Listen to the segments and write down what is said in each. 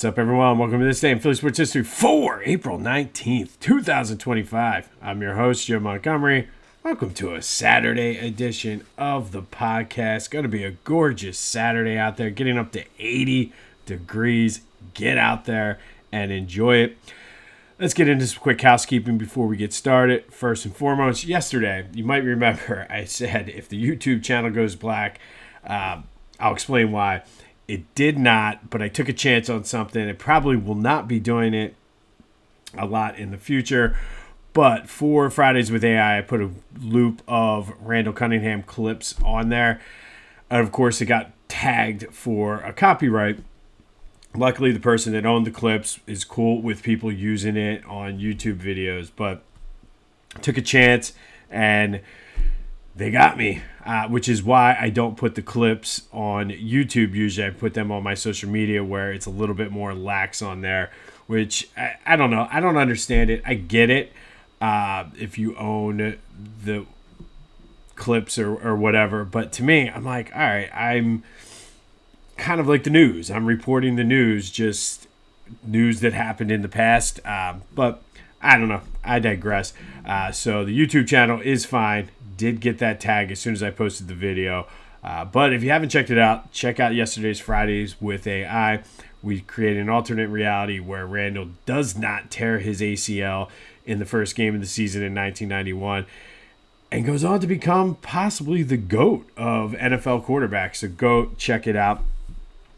up, everyone? Welcome to this day in Philly sports history for April 19th, 2025. I'm your host, Joe Montgomery. Welcome to a Saturday edition of the podcast. Going to be a gorgeous Saturday out there, getting up to 80 degrees. Get out there and enjoy it. Let's get into some quick housekeeping before we get started. First and foremost, yesterday, you might remember I said if the YouTube channel goes black, I'll explain why. It did not, but I took a chance on something. It probably will not be doing it a lot in the future. But for Fridays with AI, I put a loop of Randall Cunningham clips on there. And of course, it got tagged for a copyright. Luckily, the person that owned the clips is cool with people using it on YouTube videos. But I took a chance and they got me, which is why I don't put the clips on YouTube. Usually I put them on my social media where it's a little bit more lax on there, which I don't know. I don't understand it. I get it if you own the clips or whatever. But to me, I'm like, all right, I'm kind of like the news. I'm reporting the news, just news that happened in the past. But I don't know. I digress. So the YouTube channel is fine. Did get that tag as soon as I posted the video. But if you haven't checked it out, check out yesterday's Fridays with AI. We created an alternate reality where Randall does not tear his ACL in the first game of the season in 1991 and goes on to become possibly the GOAT of NFL quarterbacks. So go check it out.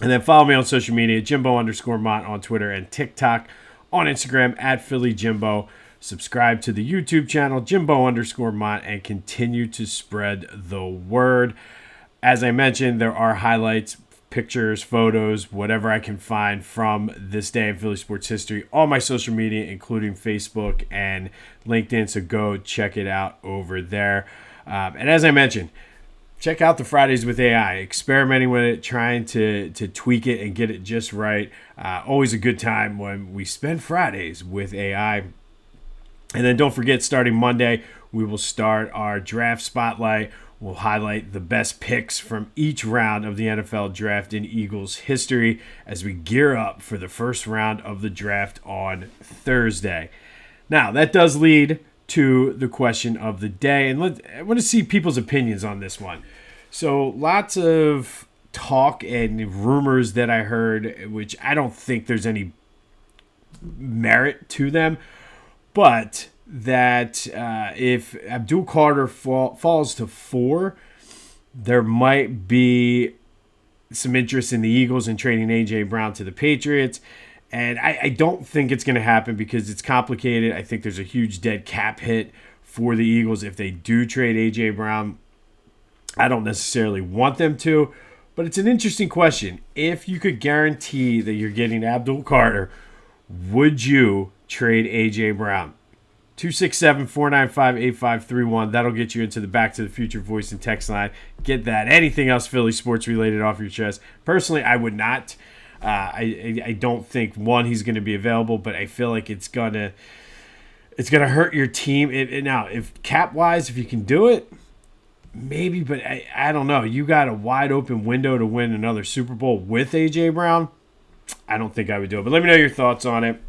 And then follow me on social media, Jimbo_Mont on Twitter and TikTok, on Instagram at PhillyJimbo. Subscribe to the YouTube channel, Jimbo_Mont, and continue to spread the word. As I mentioned, there are highlights, pictures, photos, whatever I can find from this day in Philly sports history on my social media, including Facebook and LinkedIn. So go check it out over there. And as I mentioned, check out the Fridays with AI, experimenting with it, trying to tweak it and get it just right. Always a good time when we spend Fridays with AI. And then don't forget, starting Monday, we will start our draft spotlight. We'll highlight the best picks from each round of the NFL draft in Eagles history as we gear up for the first round of the draft on Thursday. Now, that does lead to the question of the day. And I want to see people's opinions on this one. So lots of talk and rumors that I heard, which I don't think there's any merit to them. But that if Abdul Carter falls to 4, there might be some interest in the Eagles in trading A.J. Brown to the Patriots. And I don't think it's going to happen because it's complicated. I think there's a huge dead cap hit for the Eagles if they do trade A.J. Brown. I don't necessarily want them to, but it's an interesting question. If you could guarantee that you're getting Abdul Carter, would you trade A.J. Brown? 267-495-8531. That'll get you into the Back to the Future voice and text line. Get that. Anything else Philly sports related off your chest? Personally, I would not. I don't think, one, he's going to be available, but I feel like it's gonna hurt your team. Now, if cap-wise, if you can do it, maybe, but I don't know. You got a wide open window to win another Super Bowl with A.J. Brown. I don't think I would do it, but let me know your thoughts on it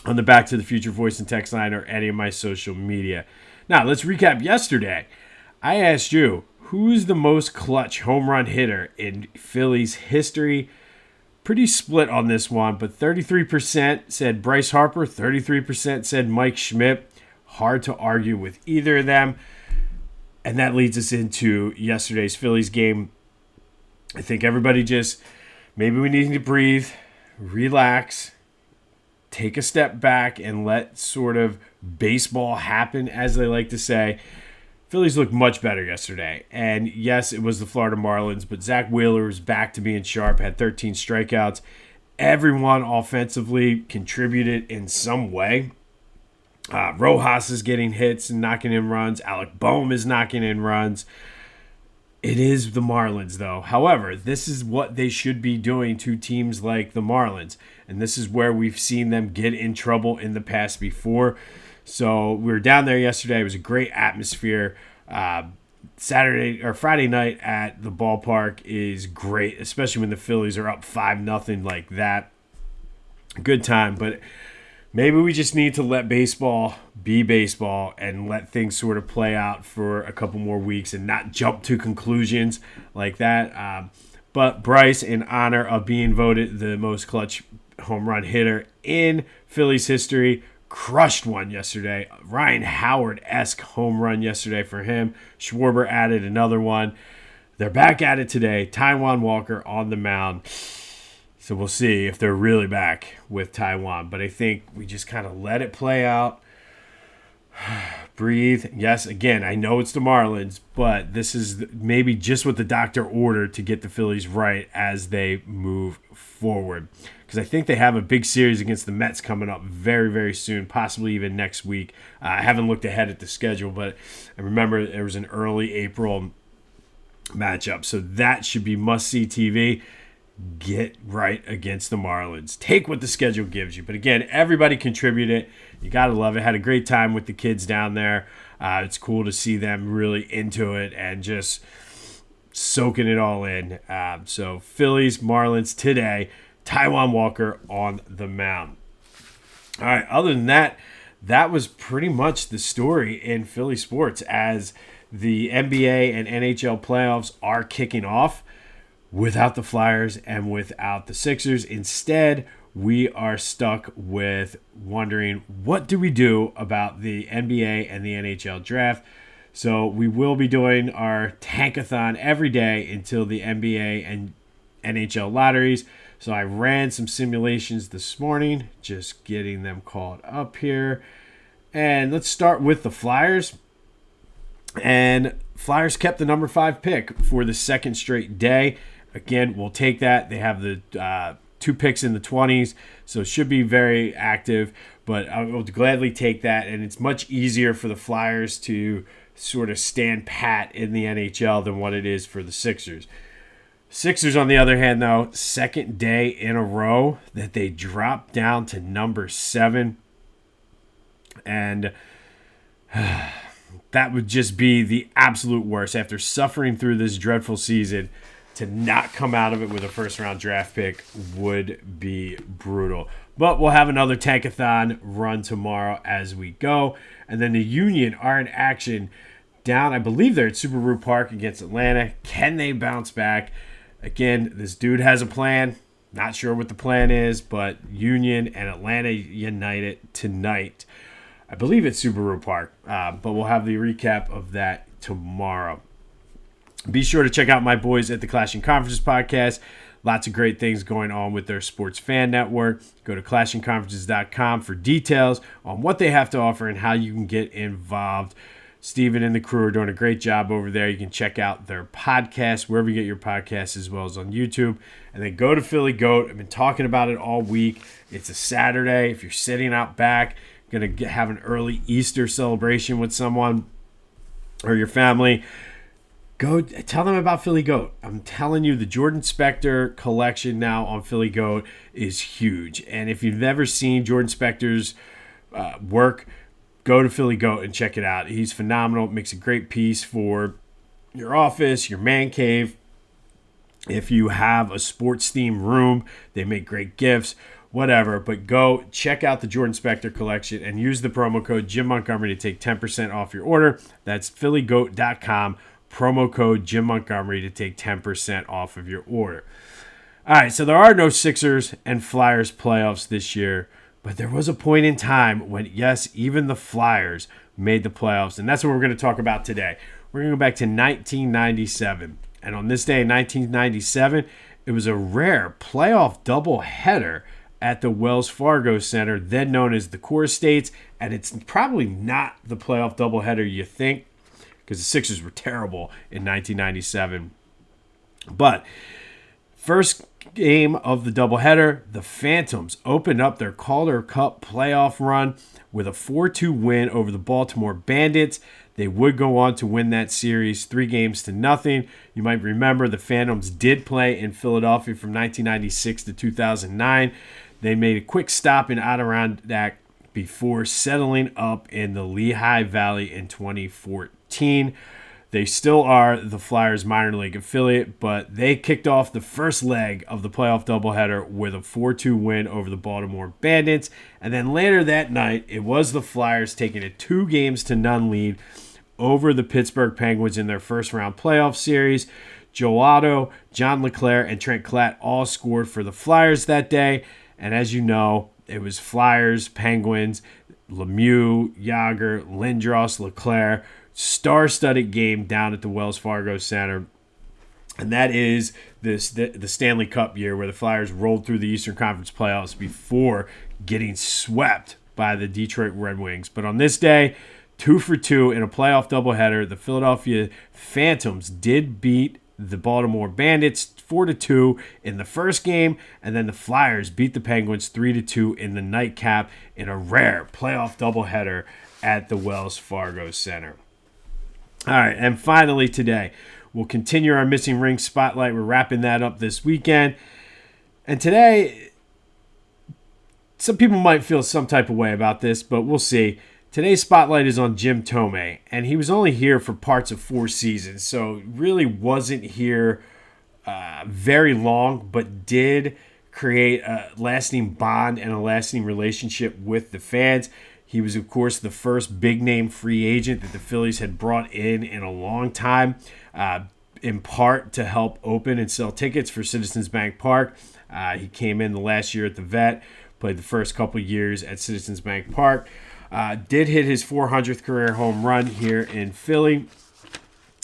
on the Back to the Future voice and text line or any of my social media. Now, let's recap yesterday. I asked you, who's the most clutch home run hitter in Phillies history? Pretty split on this one, but 33% said Bryce Harper, 33% said Mike Schmidt. Hard to argue with either of them. And that leads us into yesterday's Phillies game. I think everybody maybe we need to breathe, relax, take a step back, and let sort of baseball happen, as they like to say. Phillies looked much better yesterday. And yes, it was the Florida Marlins, but Zach Wheeler was back to being sharp, had 13 strikeouts. Everyone offensively contributed in some way. Rojas is getting hits and knocking in runs. Alec Boehm is knocking in runs. It is the Marlins, though. However, this is what they should be doing to teams like the Marlins. And this is where we've seen them get in trouble in the past before. So we were down there yesterday. It was a great atmosphere. Friday night at the ballpark is great, especially when the Phillies are up 5-0 like that. Good time, but maybe we just need to let baseball be baseball and let things sort of play out for a couple more weeks and not jump to conclusions like that. But Bryce, in honor of being voted the most clutch home run hitter in Phillies history, crushed one yesterday. Ryan Howard-esque home run yesterday for him. Schwarber added another one. They're back at it today. Taijuan Walker on the mound. So we'll see if they're really back with Taijuan. But I think we just kind of let it play out. Breathe. Yes, again, I know it's the Marlins, but this is maybe just what the doctor ordered to get the Phillies right as they move forward. Because I think they have a big series against the Mets coming up very, very soon, possibly even next week. I haven't looked ahead at the schedule, but I remember there was an early April matchup. So that should be must-see TV. Get right against the Marlins. Take what the schedule gives you. But again, everybody contributed. You got to love it. Had a great time with the kids down there. It's cool to see them really into it and just soaking it all in. So Phillies, Marlins today. Taijuan Walker on the mound. All right, other than that, that was pretty much the story in Philly sports as the NBA and NHL playoffs are kicking off without the Flyers and without the Sixers. Instead, we are stuck with wondering, what do we do about the NBA and the NHL draft? So we will be doing our Tankathon every day until the NBA and NHL lotteries. So I ran some simulations this morning, just getting them called up here. And let's start with the Flyers. And Flyers kept the number 5 pick for the second straight day. Again, we'll take that. They have the 2 picks in the 20s, so it should be very active. But I will gladly take that, and it's much easier for the Flyers to sort of stand pat in the NHL than what it is for the Sixers. Sixers, on the other hand, though, second day in a row that they dropped down to number 7. And that would just be the absolute worst. After suffering through this dreadful season, to not come out of it with a first-round draft pick would be brutal. But we'll have another Tankathon run tomorrow as we go. And then the Union are in action down, I believe they're at Suburu Park against Atlanta. Can they bounce back? Again, this dude has a plan. Not sure what the plan is, but Union and Atlanta United tonight. I believe it's Suburu Park, but we'll have the recap of that tomorrow. Be sure to check out my boys at the Clashing Conferences podcast. Lots of great things going on with their sports fan network. Go to clashingconferences.com for details on what they have to offer and how you can get involved. Steven and the crew are doing a great job over there. You can check out their podcast wherever you get your podcasts, as well as on YouTube. And then go to Philly Goat. I've been talking about it all week. It's a Saturday. If you're sitting out back, going to have an early Easter celebration with someone or your family, go tell them about Philly Goat. I'm telling you, the Jordan Spector collection now on Philly Goat is huge. And if you've never seen Jordan Spector's work, go to Philly Goat and check it out. He's phenomenal. Makes a great piece for your office, your man cave. If you have a sports-themed room, they make great gifts, whatever. But go check out the Jordan Spector collection and use the promo code Jim Montgomery to take 10% off your order. That's phillygoat.com. Promo code Jim Montgomery to take 10% off of your order. All right, so there are no Sixers and Flyers playoffs this year, but there was a point in time when, yes, even the Flyers made the playoffs, and that's what we're going to talk about today. We're going to go back to 1997, and on this day in 1997, it was a rare playoff doubleheader at the Wells Fargo Center, then known as the Core States, and it's probably not the playoff doubleheader you think, because the Sixers were terrible in 1997. But first game of the doubleheader, the Phantoms opened up their Calder Cup playoff run with a 4-2 win over the Baltimore Bandits. They would go on to win that series 3-0. You might remember the Phantoms did play in Philadelphia from 1996 to 2009. They made a quick stop in Adirondack before settling up in the Lehigh Valley in 2014. They still are the Flyers minor league affiliate, but they kicked off the first leg of the playoff doubleheader with a 4-2 win over the Baltimore Bandits. And then later that night, it was the Flyers taking a 2-0 lead over the Pittsburgh Penguins in their first round playoff series. Joe Otto, John LeClaire, and Trent Klatt all scored for the Flyers that day. And as you know, it was Flyers, Penguins, Lemieux, Yager, Lindros, LeClaire, star-studded game down at the Wells Fargo Center. And that is the Stanley Cup year where the Flyers rolled through the Eastern Conference playoffs before getting swept by the Detroit Red Wings. But on this day, 2 for 2 in a playoff doubleheader, the Philadelphia Phantoms did beat the Baltimore Bandits 4-2 in the first game, and then the Flyers beat the Penguins 3-2 in the nightcap in a rare playoff doubleheader at the Wells Fargo Center. All right, and finally today, we'll continue our Missing Ring Spotlight. We're wrapping that up this weekend. And today, some people might feel some type of way about this, but we'll see. Today's spotlight is on Jim Thome, and he was only here for parts of 4 seasons, so really wasn't here very long, but did create a lasting bond and a lasting relationship with the fans. He was, of course, the first big-name free agent that the Phillies had brought in a long time, in part to help open and sell tickets for Citizens Bank Park. He came in the last year at the Vet, played the first couple years at Citizens Bank Park. Did hit his 400th career home run here in Philly.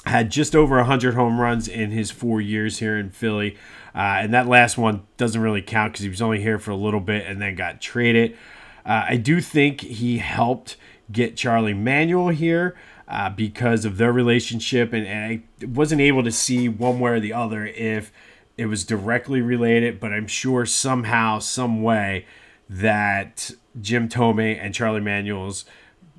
Had just over 100 home runs in his 4 years here in Philly. And that last one doesn't really count because he was only here for a little bit and then got traded. I do think he helped get Charlie Manuel here because of their relationship. And I wasn't able to see one way or the other if it was directly related, but I'm sure somehow, some way, that Jim Thome and Charlie Manuel's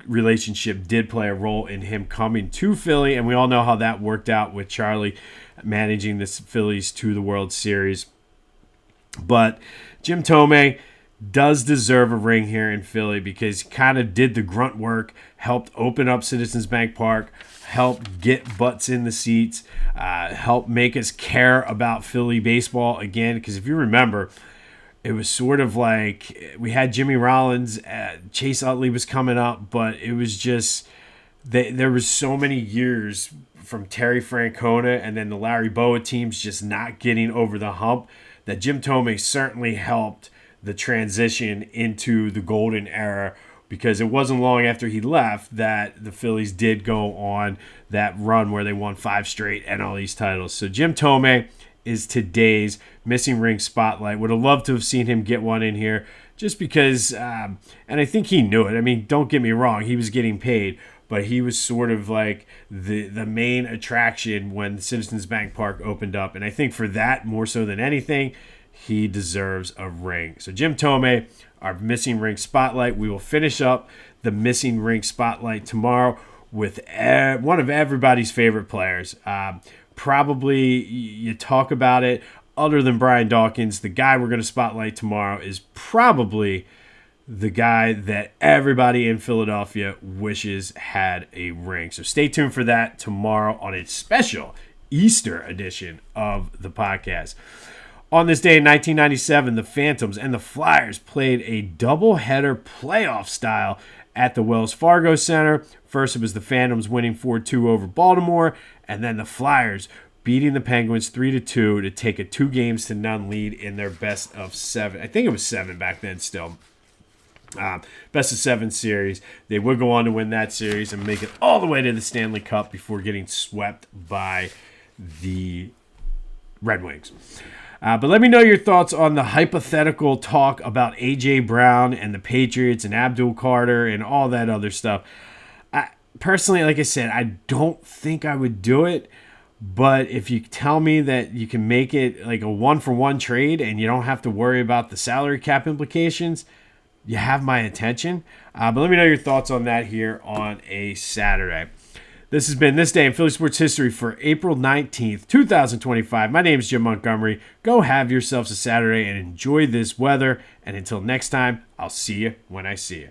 relationship did play a role in him coming to Philly, and we all know how that worked out with Charlie managing the Phillies to the World Series. But Jim Thome does deserve a ring here in Philly because he kind of did the grunt work, helped open up Citizens Bank Park, helped get butts in the seats, helped make us care about Philly baseball again. Because if you remember, it was sort of like we had Jimmy Rollins, Chase Utley was coming up, but it was just there was so many years from Terry Francona and then the Larry Bowa teams just not getting over the hump that Jim Thome certainly helped the transition into the golden era, because it wasn't long after he left that the Phillies did go on that run where they won 5 straight NL East titles. So Jim Thome is today's Missing Ring Spotlight. Would have loved to have seen him get one in here just because, and I think he knew it. I mean, don't get me wrong, he was getting paid, but he was sort of like the main attraction when the Citizens Bank Park opened up. And I think for that, more so than anything, he deserves a ring. So Jim Thome, our Missing Ring Spotlight. We will finish up the Missing Ring Spotlight tomorrow with one of everybody's favorite players. Probably, you talk about it, other than Brian Dawkins, the guy we're going to spotlight tomorrow is probably the guy that everybody in Philadelphia wishes had a ring. So stay tuned for that tomorrow on a special Easter edition of the podcast. On this day in 1997, the Phantoms and the Flyers played a doubleheader playoff style at the Wells Fargo Center. First, it was the Phantoms winning 4-2 over Baltimore, and then the Flyers beating the Penguins 3-2 to take a 2-0 lead in their best of 7. I think it was 7 back then still. Best of 7 series. They would go on to win that series and make it all the way to the Stanley Cup before getting swept by the Red Wings. But let me know your thoughts on the hypothetical talk about A.J. Brown and the Patriots and Abdul Carter and all that other stuff. Personally, like I said, I don't think I would do it. But if you tell me that you can make it like a 1-for-1 trade and you don't have to worry about the salary cap implications, you have my attention. But let me know your thoughts on that here on a Saturday. This has been This Day in Philly Sports History for April 19th, 2025. My name is Jim Montgomery. Go have yourselves a Saturday and enjoy this weather. And until next time, I'll see you when I see you.